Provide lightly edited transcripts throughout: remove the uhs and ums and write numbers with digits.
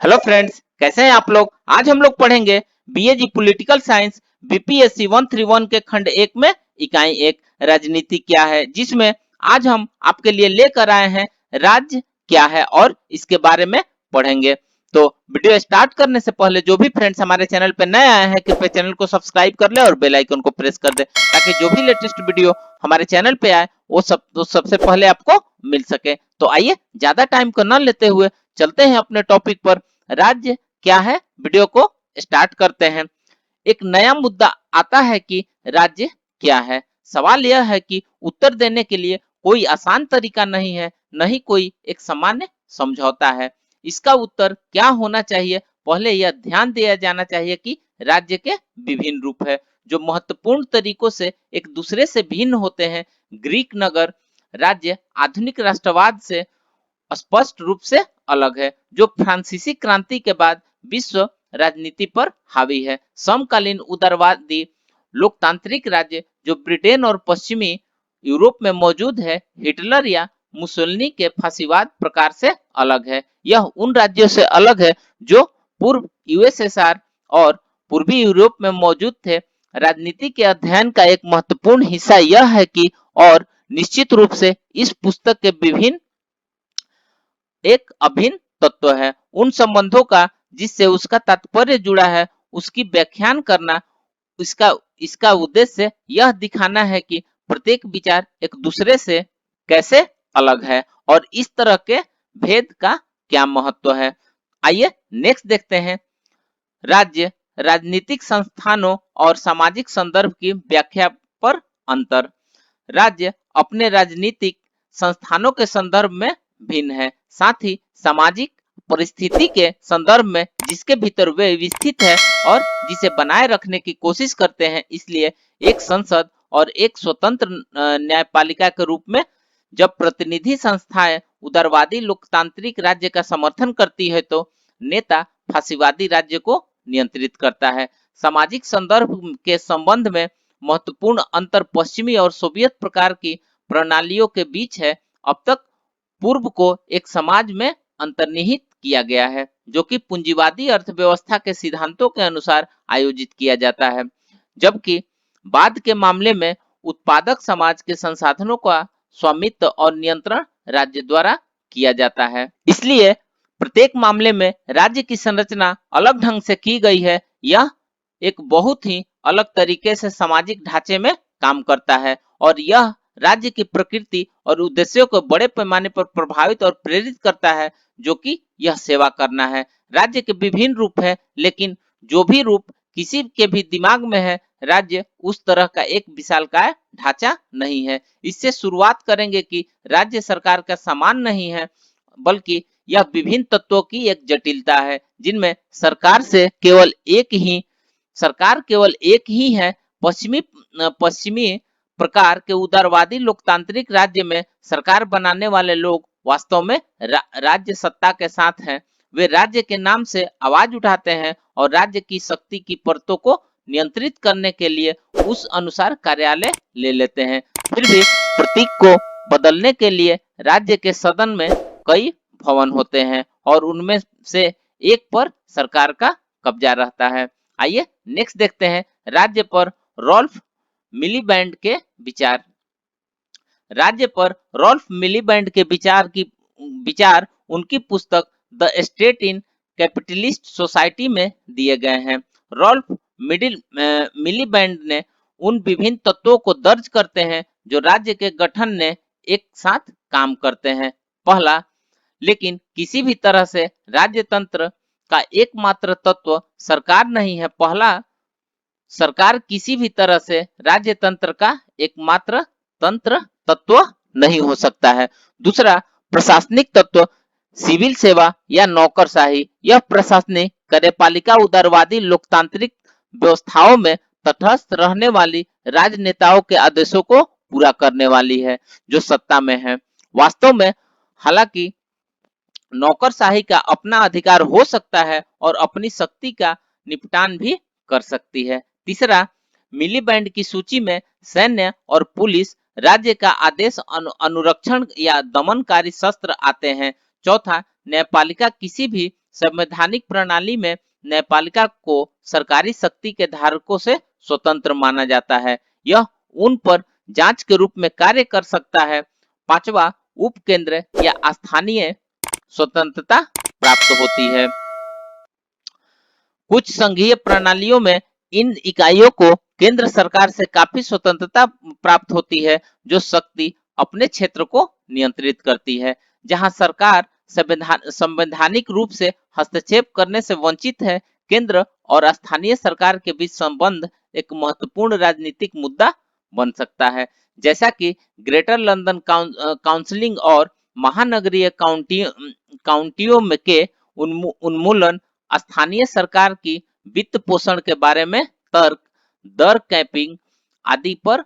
Hello friends, कैसे हैं आप लोग। आज हम लोग पढ़ेंगे बीएजी पॉलिटिकल साइंस बीपीएससी 131 के खंड 1 में इकाई 1 राजनीति क्या है, जिसमें आज हम आपके लिए लेकर आए हैं राज्य क्या है और इसके बारे में पढ़ेंगे। तो वीडियो स्टार्ट करने से पहले जो भी फ्रेंड्स हमारे चैनल पे नए आए हैं कृपया चैनल को सब्सक्राइब कर ले और बेल आइकन को प्रेस कर दे ताकि जो भी लेटेस्ट वीडियो हमारे चैनल पे आए वो सबसे पहले आपको मिल सके। तो आइए ज्यादा टाइम को न लेते हुए चलते हैं अपने टॉपिक पर। राज्य क्या है, वीडियो को स्टार्ट करते हैं। एक नया मुद्दा आता है कि राज्य क्या है। सवाल यह है कि उत्तर देने के लिए कोई आसान तरीका नहीं है, नहीं कोई एक सामान्य समझौता है। इसका उत्तर क्या होना चाहिए, पहले यह ध्यान दिया जाना चाहिए कि राज्य के विभिन्न रूप है जो महत्वपूर्ण तरीकों से एक दूसरे से भिन्न होते हैं। ग्रीक नगर राज्य आधुनिक राष्ट्रवाद से स्पष्ट रूप से अलग है, जो फ्रांसीसी क्रांति के बाद विश्व राजनीति पर हावी है। समकालीन उदारवादी लोकतांत्रिक राज्य जो ब्रिटेन और पश्चिमी यूरोप में मौजूद है, हिटलर या मुसोलिनी के फांसीवाद प्रकार से अलग है। यह उन राज्यों से अलग है जो पूर्व यूएसएसआर और पूर्वी यूरोप में मौजूद थे। राजनीति के अध्ययन का एक महत्वपूर्ण हिस्सा यह है कि और निश्चित रूप से इस पुस्तक के विभिन्न एक अभिन्न तत्व है उन संबंधों का जिससे उसका तात्पर्य जुड़ा है, उसकी व्याख्यान करना। इसका इसका उद्देश्य यह दिखाना है कि प्रत्येक विचार एक दूसरे से कैसे अलग है और इस तरह के भेद का क्या महत्व है। आइए नेक्स्ट देखते हैं। राज्य राजनीतिक संस्थानों और सामाजिक संदर्भ की व्याख्या पर अंतर। राज्य अपने राजनीतिक संस्थानों के संदर्भ में भिन्न है, साथ ही सामाजिक परिस्थिति के संदर्भ में जिसके भीतर वे विस्थित है और जिसे बनाए रखने की कोशिश करते हैं। इसलिए एक संसद और एक स्वतंत्र न्यायपालिका के रूप में जब प्रतिनिधि संस्थाएं उदारवादी लोकतांत्रिक राज्य का समर्थन करती है तो नेता फांसीवादी राज्य को नियंत्रित करता है। सामाजिक संदर्भ के संबंध में महत्वपूर्ण अंतर पश्चिमी और सोवियत प्रकार की प्रणालियों के बीच है। अब तक पूर्व को एक समाज में अंतर्निहित किया गया है जो कि पूंजीवादी अर्थव्यवस्था के सिद्धांतों के अनुसार आयोजित किया जाता है, जबकि बाद के मामले में उत्पादक समाज के संसाधनों का स्वामित्व और नियंत्रण राज्य द्वारा किया जाता है। इसलिए प्रत्येक मामले में राज्य की संरचना अलग ढंग से की गई है। यह एक बहुत ही अलग तरीके से सामाजिक ढांचे में काम करता है और यह राज्य की प्रकृति और उद्देश्यों को बड़े पैमाने पर प्रभावित और प्रेरित करता है, जो कि यह सेवा करना है। राज्य के विभिन्न रूप है, लेकिन जो भी रूप किसी के भी दिमाग में है, राज्य उस तरह का एक विशालकाय ढांचा नहीं है। इससे शुरुआत करेंगे कि राज्य सरकार का सामान नहीं है, बल्कि यह विभिन्न तत्वों की एक जटिलता है जिनमें सरकार केवल एक ही है। पश्चिमी प्रकार के उदारवादी लोकतांत्रिक राज्य में सरकार बनाने वाले लोग वास्तव में राज्य सत्ता के साथ हैं। वे राज्य के नाम से आवाज उठाते हैं और राज्य की शक्ति की परतों को नियंत्रित करने के लिए उस अनुसार कार्यालय ले लेते हैं। फिर भी प्रतीक को बदलने के लिए राज्य के सदन में कई भवन होते हैं और उनमें से एक पर सरकार का कब्जा रहता है। आइए नेक्स्ट देखते हैं राज्य पर रॉल्फ मिलीबैंड के विचार। राज्य पर रॉल्फ मिलीबैंड के विचार उनकी पुस्तक the state in capitalist society में दिए गए हैं। रॉल्फ मिलीबैंड ने उन विभिन्न तत्वों को दर्ज करते हैं जो राज्य के गठन ने एक साथ काम करते हैं। पहला, लेकिन किसी भी तरह से राज्य तंत्र का एकमात्र तत्व सरकार नहीं है। पहला, सरकार किसी भी तरह से राज्य तंत्र का एकमात्र तत्व नहीं हो सकता है। दूसरा, प्रशासनिक तत्व सिविल सेवा या नौकरशाही। यह प्रशासनिक कार्यपालिका उदारवादी लोकतांत्रिक व्यवस्थाओं में तटस्थ रहने वाली राजनेताओं के आदेशों को पूरा करने वाली है जो सत्ता में है। वास्तव में हालांकि नौकरशाही का अपना अधिकार हो सकता है और अपनी शक्ति का निपटान भी कर सकती है। तीसरा, मिलीबैंड की सूची में सैन्य और पुलिस राज्य का आदेश अनुरक्षण या दमनकारी शस्त्र आते हैं। चौथा, न्यायपालिका किसी भी संवैधानिक प्रणाली में न्यायपालिका को सरकारी शक्ति के धारकों से स्वतंत्र माना जाता है। यह उन पर जांच के रूप में कार्य कर सकता है। पांचवा, उपकेंद्र या स्थानीय स्वतंत्रता प्राप्त होती है। कुछ संघीय प्रणालियों में इन इकाइयों को केंद्र सरकार से काफी स्वतंत्रता प्राप्त होती है, जो शक्ति अपने क्षेत्र को नियंत्रित करती है। जहां सरकार संवैधानिक रूप से हस्तक्षेप करने से वंचित है, केंद्र और स्थानीय सरकार के बीच संबंध एक महत्वपूर्ण राजनीतिक मुद्दा बन सकता है। जैसा कि ग्रेटर लंदन काउंसिलिंग और महानगरीय काउंटियों में के उन्मूलन, स्थानीय सरकार की वित्त पोषण के बारे में तर्क, दर कैपिंग आदि पर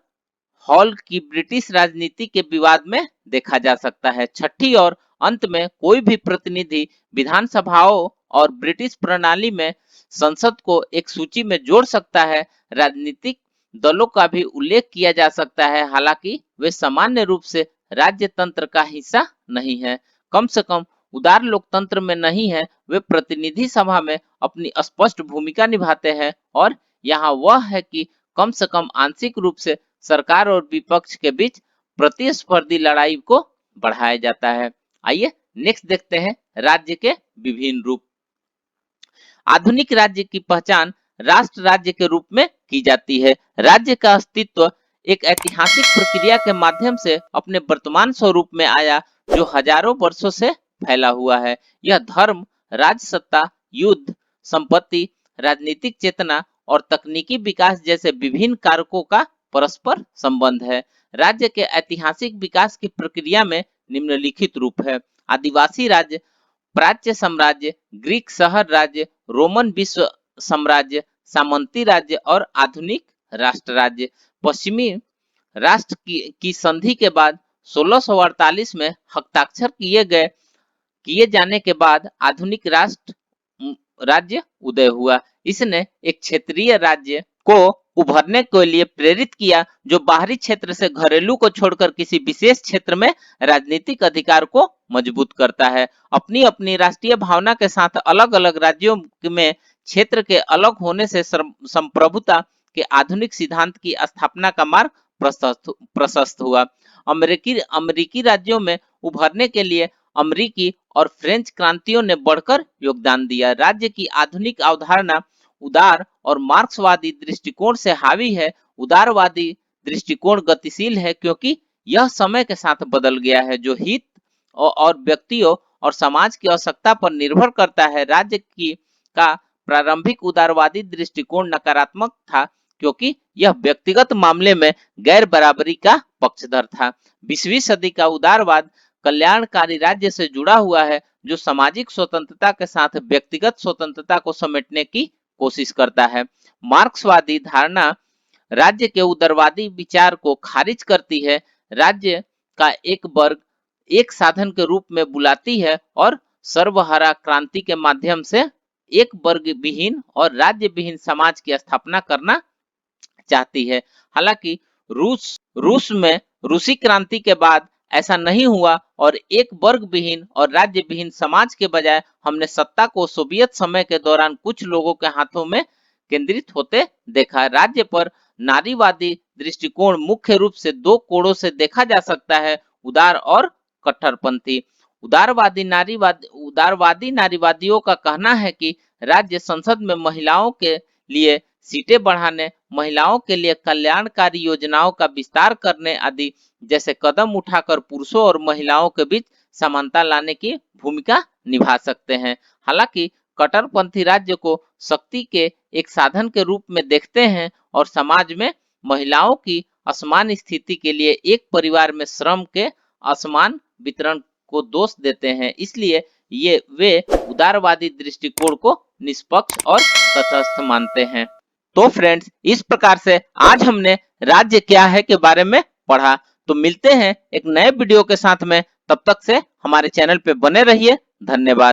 हॉल की ब्रिटिश राजनीति के विवाद में देखा जा सकता है। छठी और अंत में, कोई भी प्रतिनिधि विधानसभाओं और ब्रिटिश प्रणाली में संसद को एक सूची में जोड़ सकता है। राजनीतिक दलों का भी उल्लेख किया जा सकता है, हालांकि वे सामान्य रूप से राज्य तंत्र का हिस्सा नहीं है, कम से कम उदार लोकतंत्र में नहीं है। वे प्रतिनिधि सभा में अपनी स्पष्ट भूमिका निभाते हैं और यहाँ वह है कि कम से कम आंशिक रूप से सरकार और विपक्ष के बीच प्रतिस्पर्धी लड़ाई को बढ़ाया जाता है। आइए नेक्स्ट देखते हैं राज्य के विभिन्न रूप। आधुनिक राज्य की पहचान राष्ट्र राज्य के रूप में की जाती है। राज्य का अस्तित्व एक ऐतिहासिक प्रक्रिया के माध्यम से अपने वर्तमान स्वरूप में आया, जो हजारों वर्षों से फैला हुआ है। यह धर्म, राजसत्ता, युद्ध, संपत्ति, राजनीतिक चेतना और तकनीकी विकास जैसे विभिन्न कारकों का परस्पर संबंध है। राज्य के ऐतिहासिक विकास की प्रक्रिया में निम्नलिखित रूप है: आदिवासी राज्य, प्राच्य साम्राज्य, ग्रीक शहर राज्य, रोमन विश्व साम्राज्य, सामंती राज्य और आधुनिक राष्ट्र राज्य। पश्चिमी राष्ट्र की संधि के बाद 1648 में हस्ताक्षर किए जाने के बाद आधुनिक राष्ट्र राज्य उदय हुआ। इसने एक क्षेत्रीय राज्य को उभरने के लिए प्रेरित किया, जो बाहरी क्षेत्र से घरेलू को छोड़कर किसी विशेष क्षेत्र में राजनीतिक अधिकार को मजबूत करता है। अपनी अपनी राष्ट्रीय भावना के साथ अलग अलग राज्यों में क्षेत्र के अलग होने से संप्रभुता के आधुनिक सिद्धांत की स्थापना का मार्ग प्रशस्त हुआ। अमेरिकी राज्यों में उभरने के लिए अमेरिकी और फ्रेंच क्रांतियों ने बढ़कर योगदान दिया। राज्य की आधुनिक अवधारणा उदार और मार्क्सवादी दृष्टिकोण से हावी है। उदारवादी दृष्टिकोण गतिशील है क्योंकि यह समय के साथ बदल गया है, जो हित और व्यक्तियों और समाज की आवश्यकता पर निर्भर करता है। राज्य की का प्रारंभिक उदारवादी दृष्टिकोण नकारात्मक था क्योंकि यह व्यक्तिगत मामले में गैर बराबरी का पक्षधर था। 20वीं सदी का उदारवाद कल्याणकारी राज्य से जुड़ा हुआ है, जो सामाजिक स्वतंत्रता के साथ व्यक्तिगत स्वतंत्रता को समेटने की कोशिश करता है। मार्क्सवादी धारणा राज्य के उदारवादी विचार को खारिज करती है। राज्य का एक वर्ग एक साधन के रूप में बुलाती है और सर्वहारा क्रांति के माध्यम से एक वर्ग विहीन और राज्य विहीन समाज की स्थापना करना चाहती है। हालांकि रूस में रूसी क्रांति के बाद ऐसा नहीं हुआ और एक वर्ग विहीन और राज्य विहीन समाज के बजाय हमने सत्ता को सोवियत समय के दौरान कुछ लोगों के हाथों में केंद्रित होते देखा। राज्य पर नारीवादी दृष्टिकोण मुख्य रूप से दो कोणों से देखा जा सकता है: उदार और कट्टरपंथी। उदारवादी नारीवादियों का कहना है कि राज्य संसद में महिलाओं के लिए सीटें बढ़ाने, महिलाओं के लिए कल्याणकारी योजनाओं का विस्तार करने आदि जैसे कदम उठाकर पुरुषों और महिलाओं के बीच समानता लाने की भूमिका निभा सकते हैं। हालांकि कट्टरपंथी राज्य को शक्ति के एक साधन के रूप में देखते हैं और समाज में महिलाओं की असमान स्थिति के लिए एक परिवार में श्रम के असमान वितरण को दोष देते हैं। इसलिए वे उदारवादी दृष्टिकोण को निष्पक्ष और तटस्थ मानते हैं। तो फ्रेंड्स, इस प्रकार से आज हमने राज्य क्या है के बारे में पढ़ा। तो मिलते हैं एक नए वीडियो के साथ में, तब तक से हमारे चैनल पे बने रहिए। धन्यवाद।